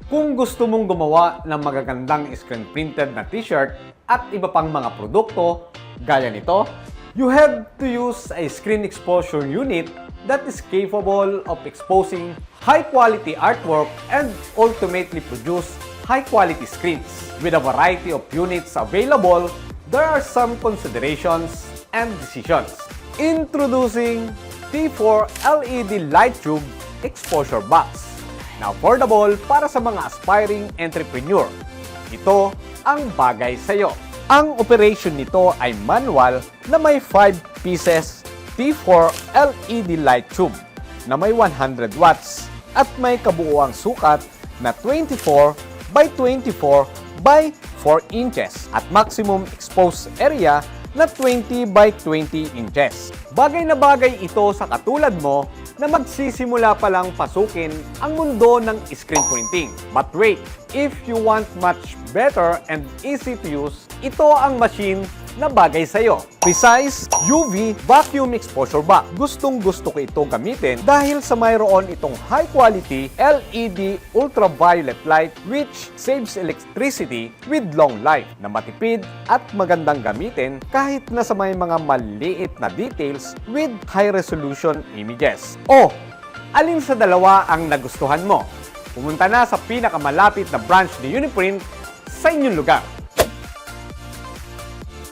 Kung gusto mong gumawa ng magagandang screen printed na t-shirt at iba pang mga produkto, gaya nito, you have to use a screen exposure unit that is capable of exposing high-quality artwork and ultimately produce high-quality screens. With a variety of units available, there are some considerations and decisions. Introducing T4 LED Light Tube Exposure Box na affordable para sa mga aspiring entrepreneur. Ito ang bagay sa iyo. Ang operation nito ay manual na may 5 pieces T4 LED light tube na may 100 watts at may kabuuang sukat na 24 by 24 by 4 inches at maximum exposed area na 20 by 20 inches. Bagay na bagay ito sa katulad mo na magsisimula pa lang pasukin ang mundo ng screen printing. But wait, if you want much better and easy to use, ito ang machine na bagay sa'yo. Precise UV Vacuum Exposure Box. Gustong gusto ko ito gamitin dahil sa mayroon itong high quality LED ultraviolet light which saves electricity with long life na matipid at magandang gamitin kahit na sa may mga maliit na details with high resolution images. O, alin sa dalawa ang nagustuhan mo? Pumunta na sa pinakamalapit na branch ni Uniprint sa inyong lugar.